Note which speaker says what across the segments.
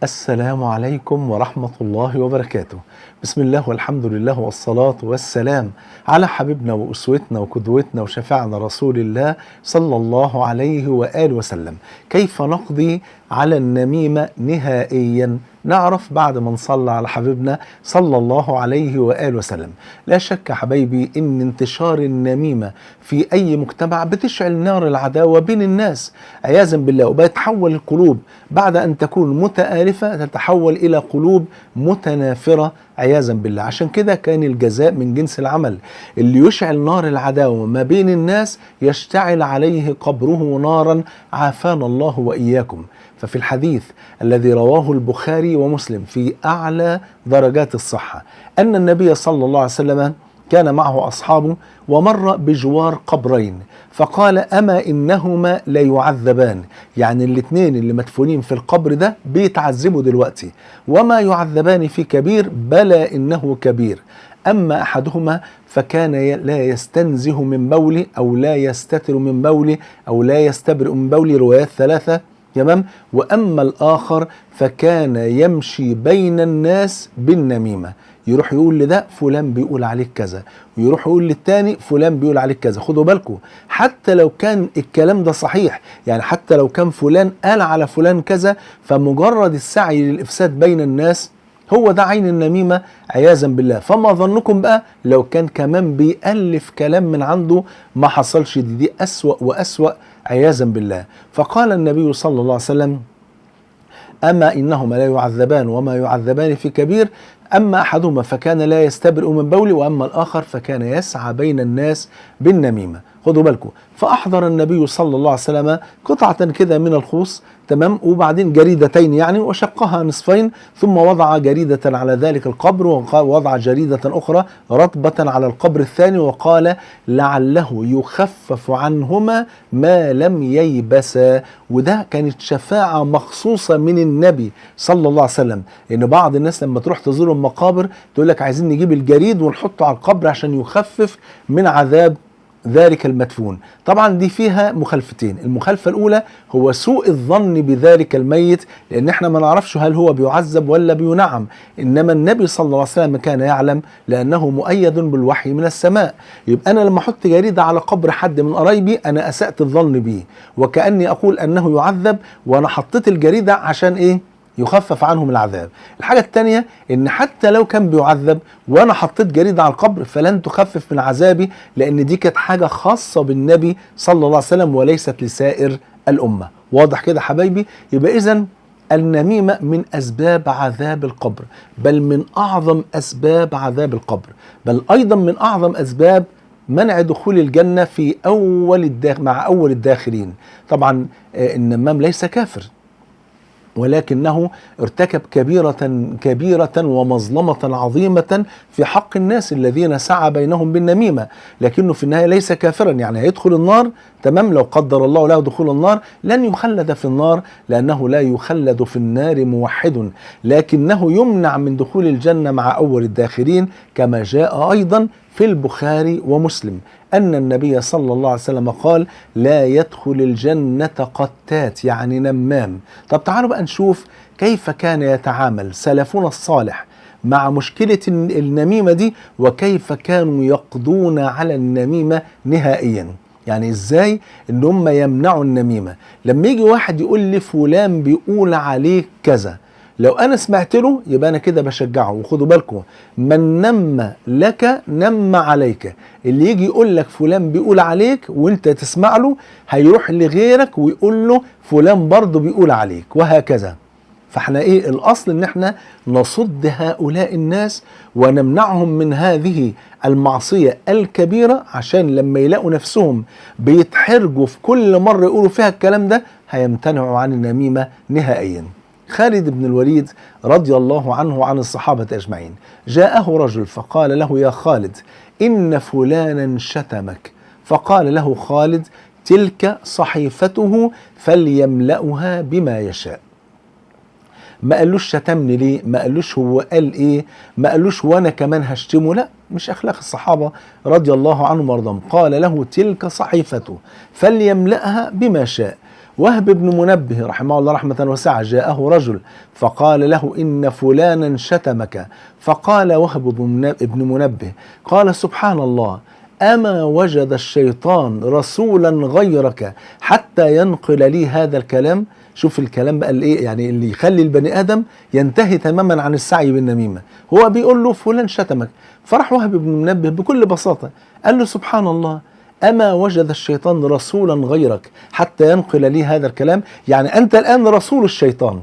Speaker 1: السلام عليكم ورحمة الله وبركاته. بسم الله والحمد لله والصلاة والسلام على حبيبنا وأسوتنا وقدوتنا وشفيعنا رسول الله صلى الله عليه وآله وسلم. كيف نقضي على النميمة نهائيا؟ نعرف بعد ما نصلى على حبيبنا صلى الله عليه وآله وسلم. لا شك حبايبي إن انتشار النميمة في أي مجتمع بتشعل نار العداوة بين الناس عياذا بالله، وبيتحول القلوب بعد أن تكون متآلفة تتحول إلى قلوب متنافرة عياذا بالله. عشان كده كان الجزاء من جنس العمل. اللي يشعل نار العداوة ما بين الناس يشتعل عليه قبره نارا، عافانا الله وإياكم. ففي الحديث الذي رواه البخاري ومسلم في أعلى درجات الصحة أن النبي صلى الله عليه وسلم كان معه أصحابه ومر بجوار قبرين فقال: أما إنهما ليعذبان، يعني الاثنين اللي مدفونين في القبر ده بيتعذبوا دلوقتي. وما يعذبان في كبير، بلى إنه كبير. أما أحدهما فكان لا يستنزه من بوله أو لا يستتر من بوله أو لا يستبرئ من بوله، روايات ثلاثة، تمام. وأما الآخر فكان يمشي بين الناس بالنميمة، يروح يقول لده فلان بيقول عليك كذا، ويروح يقول للتاني فلان بيقول عليك كذا. خدوا بالكم، حتى لو كان الكلام ده صحيح، يعني حتى لو كان فلان قال على فلان كذا، فمجرد السعي للإفساد بين الناس هو ده عين النميمة عياذا بالله. فما ظنكم بقى لو كان كمان بيألف كلام من عنده ما حصلش؟ دي أسوأ وأسوأ عياذا بالله. فقال النبي صلى الله عليه وسلم: أما إنهما لا يعذبان وما يعذبان في كبير، أما أحدهما فكان لا يستبرئ من بوله، وأما الآخر فكان يسعى بين الناس بالنميمة. خدوا بالكم، فأحضر النبي صلى الله عليه وسلم قطعة كده من الخوص، تمام، وبعدين جريدتين يعني، وشقها نصفين، ثم وضع جريدة على ذلك القبر ووضع جريدة أخرى رطبة على القبر الثاني، وقال: لعله يخفف عنهما ما لم ييبسا. وده كانت شفاعة مخصوصة من النبي صلى الله عليه وسلم. إن بعض الناس لما تروح تزور المقابر تقول لك عايزين نجيب الجريد ونحطه على القبر عشان يخفف من عذاب ذلك المدفون. طبعا دي فيها مخالفتين. المخالفة الأولى هو سوء الظن بذلك الميت، لأن احنا ما نعرفش هل هو بيعذب ولا بينعم، إنما النبي صلى الله عليه وسلم كان يعلم لأنه مؤيد بالوحي من السماء. يبقى أنا لما أحط جريدة على قبر حد من قرايبي أنا أسأت الظن به، وكأني أقول أنه يعذب وأنا حطيت الجريدة عشان إيه؟ يخفف عنهم العذاب. الحاجة التانية ان حتى لو كان بيعذب وانا حطيت جريدة على القبر فلن تخفف من عذابي، لان دي كانت حاجة خاصة بالنبي صلى الله عليه وسلم وليست لسائر الامة. واضح كده حبايبي؟ يبقى اذن النميمة من اسباب عذاب القبر، بل من اعظم اسباب عذاب القبر، بل ايضا من اعظم اسباب منع دخول الجنة في مع اول الداخلين. طبعا النمام ليس كافر، ولكنه ارتكب كبيرة ومظلمة عظيمة في حق الناس الذين سعى بينهم بالنميمة، لكنه في النهاية ليس كافرا، يعني هيدخل النار، تمام. لو قدر الله له دخول النار لن يخلد في النار، لأنه لا يخلد في النار موحد، لكنه يمنع من دخول الجنة مع أول الداخلين، كما جاء أيضا في البخاري ومسلم أن النبي صلى الله عليه وسلم قال: لا يدخل الجنة قتات، يعني نمام. طب تعالوا بقى نشوف كيف كان يتعامل سلفنا الصالح مع مشكلة النميمة دي، وكيف كانوا يقضون على النميمة نهائيا. يعني ازاي ان هم يمنعوا النميمة؟ لما يجي واحد يقول لي فلان بيقول عليك كذا، لو انا سمعت له يبقى انا كده بشجعه. وخدوا بالكم، من نم لك نم عليك. اللي يجي يقول لك فلان بيقول عليك وانت تسمع له هيروح لغيرك ويقول له فلان برضه بيقول عليك، وهكذا. فاحنا ايه الاصل؟ ان احنا نصد هؤلاء الناس ونمنعهم من هذه المعصية الكبيرة، عشان لما يلاقوا نفسهم بيتحرجوا في كل مرة يقولوا فيها الكلام ده هيمتنعوا عن النميمة نهائيا. خالد بن الوليد رضي الله عنه وعن الصحابة أجمعين، جاءه رجل فقال له: يا خالد، إن فلانا شتمك. فقال له خالد: تلك صحيفته فليملأها بما يشاء. ما قالوش شتمني ليه، ما قالوش هو قال ايه، ما قالوش وانا كمان هشتمه، لا، مش اخلاق الصحابة رضي الله عنهم وارضاهم. قال له: تلك صحيفته فليملأها بما شاء. وهب بن منبه رحمه الله رحمة واسعة جاءه رجل فقال له إن فلانا شتمك، فقال وهب بن منبه قال سبحان الله أما وجد الشيطان رسولا غيرك حتى ينقل لي هذا الكلام. شوف الكلام بقى الايه يعني اللي يخلي البني ادم ينتهي تماما عن السعي بالنميمه. هو بيقول له فلان شتمك، فراح وهب بن منبه بكل بساطه قال له سبحان الله أما وجد الشيطان رسولا غيرك حتى ينقل لي هذا الكلام. يعني أنت الآن رسول الشيطان،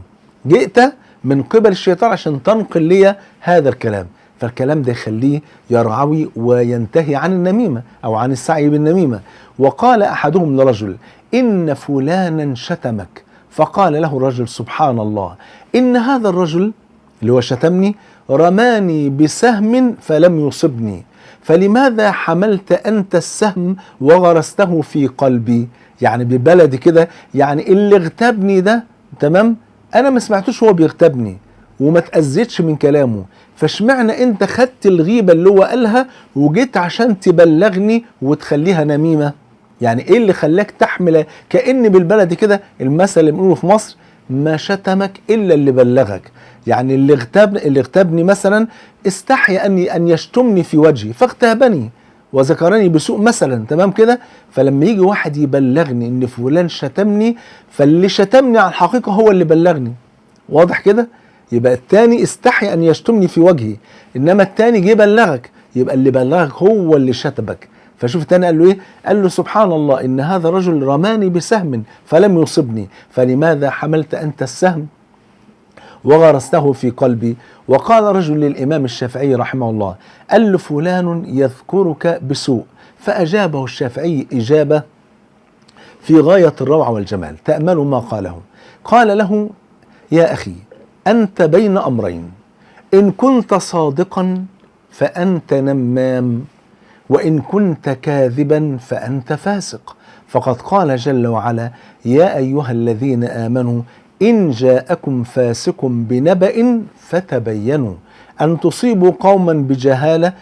Speaker 1: جئت من قبل الشيطان عشان تنقل لي هذا الكلام. فالكلام ده يخليه يرعوي وينتهي عن النميمة أو عن السعي بالنميمة. وقال أحدهم لرجل إن فلانا شتمك، فقال له الرجل سبحان الله إن هذا الرجل اللي هو شتمني رماني بسهم فلم يصبني، فلماذا حملت أنت السهم وغرسته في قلبي؟ يعني ببلدي كده يعني اللي اغتابني ده تمام أنا ما سمعتوش هو بيغتابني وما تأذيتش من كلامه، فاشمعنى أنت خدت الغيبة اللي هو قالها وجيت عشان تبلغني وتخليها نميمة؟ يعني إيه اللي خلاك تحمل كأن بالبلدي كده المثل اللي بنقوله في مصر ما شتمك إلا اللي بلغك. يعني اللي اغتابني مثلا استحي أن يشتمني في وجهي فاغتابني وذكرني بسوء مثلا تمام كده. فلما يجي واحد يبلغني ان فلان شتمني فاللي شتمني على الحقيقة هو اللي بلغني، واضح كده؟ يبقى التاني استحي أن يشتمني في وجهي، إنما التاني جه بلغك يبقى اللي بلغك هو اللي شتمك. فشوف التاني قال له ايه؟ قال له سبحان الله ان هذا الرجل رماني بسهم فلم يصبني، فلماذا حملت انت السهم وغرسته في قلبي؟ وقال رجل للامام الشافعي رحمه الله قال له فلان يذكرك بسوء، فاجابه الشافعي اجابه في غايه الروعه والجمال. تاملوا ما قاله. قال له يا اخي انت بين امرين، ان كنت صادقا فانت نمام، وإن كنت كاذبا فأنت فاسق، فقد قال جل وعلا يا أيها الذين آمنوا إن جاءكم فاسق بنبأ فتبينوا أن تصيبوا قوما بجهالة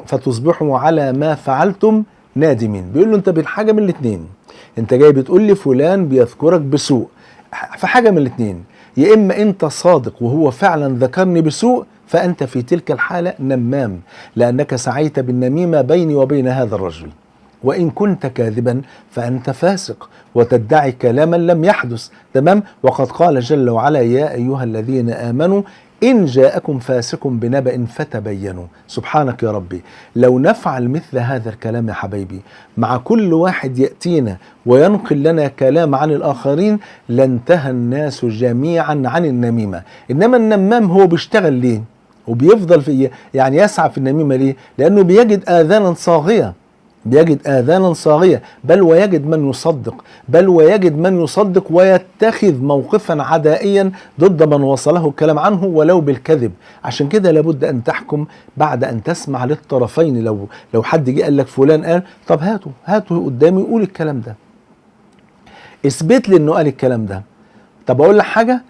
Speaker 1: فتصبحوا على ما فعلتم نادمين. بيقول له أنت بين حاجة من الاتنين، أنت جاي بتقول لي فلان بيذكرك بسوء، فحاجة من الاتنين، يا إما أنت صادق وهو فعلا ذكرني بسوء فأنت في تلك الحالة نمام لأنك سعيت بالنميمة بيني وبين هذا الرجل، وإن كنت كاذبا فأنت فاسق وتدعي كلاما لم يحدث تمام. وقد قال جل وعلا يا أيها الذين آمنوا إن جاءكم فاسق بنبأ فتبينوا. سبحانك يا ربي لو نفعل مثل هذا الكلام يا حبايبي مع كل واحد يأتينا وينقل لنا كلام عن الآخرين لانتهى الناس جميعا عن النميمة. إنما النمام هو بيشتغل ليه وبيفضل في يعني يسعى في النميمة ليه؟ لأنه بيجد آذانا صاغية، بيجد آذانا صاغية، بل ويجد من يصدق، بل ويجد من يصدق ويتخذ موقفا عدائيا ضد من وصله الكلام عنه ولو بالكذب. عشان كده لابد أن تحكم بعد أن تسمع للطرفين. لو حد جه قال لك فلان قال، طب هاته قدامي يقول الكلام ده، اثبت لي انه قال الكلام ده. طب اقول لك حاجة،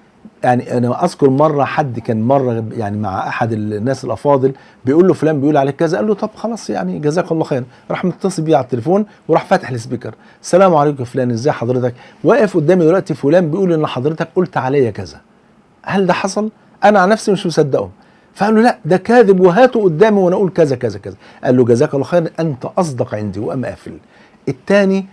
Speaker 1: يعني انا اذكر مره حد كان مره يعني مع احد الناس الافاضل بيقول له فلان بيقول عليك كذا، قال له طب خلاص يعني جزاك الله خير، راح متصل بيه على التليفون وراح فاتح السبيكر، السلام عليكم يا فلان ازاي حضرتك، واقف قدامي دلوقتي فلان بيقول ان حضرتك قلت عليا كذا، هل ده حصل؟ انا عن نفسي مش مصدقه. فقال له لا ده كاذب وهاته قدامي وانا اقول كذا كذا كذا. قال له جزاك الله خير انت اصدق عندي، وقام قافل. الثاني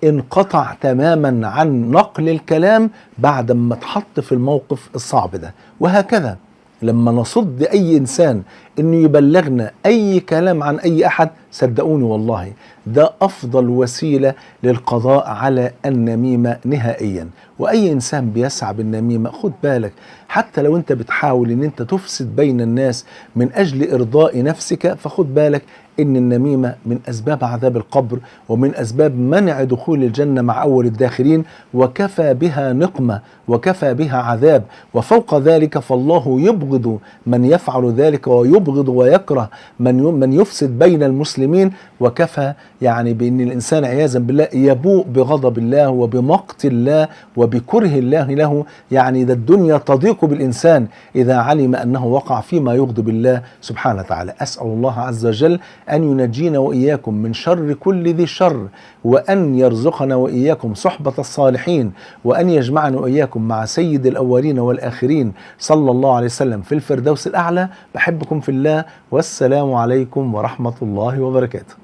Speaker 1: انقطع تماما عن نقل الكلام بعد ما اتحط في الموقف الصعب ده. وهكذا لما نصد اي انسان انه يبلغنا اي كلام عن اي احد، صدقوني والله ده افضل وسيلة للقضاء على النميمة نهائيا. واي انسان بيسعى بالنميمة خد بالك، حتى لو انت بتحاول ان انت تفسد بين الناس من اجل ارضاء نفسك، فخد بالك ان النميمة من اسباب عذاب القبر ومن اسباب منع دخول الجنة مع اول الداخلين، وكفى بها نقمة وكفى بها عذاب. وفوق ذلك فالله يبغض من يفعل ذلك ويبغض ويكره من يفسد بين المسلمين. وكفى يعني بان الانسان عياذا بالله يبوء بغضب الله وبمقت الله وبكره الله له. يعني ده الدنيا تضيق بالانسان اذا علم انه وقع فيما يغضب الله سبحانه وتعالى. اسال الله عز وجل أن ينجينا وإياكم من شر كل ذي شر، وأن يرزقنا وإياكم صحبة الصالحين، وأن يجمعنا وإياكم مع سيد الأولين والآخرين صلى الله عليه وسلم في الفردوس الأعلى. بحبكم في الله، والسلام عليكم ورحمة الله وبركاته.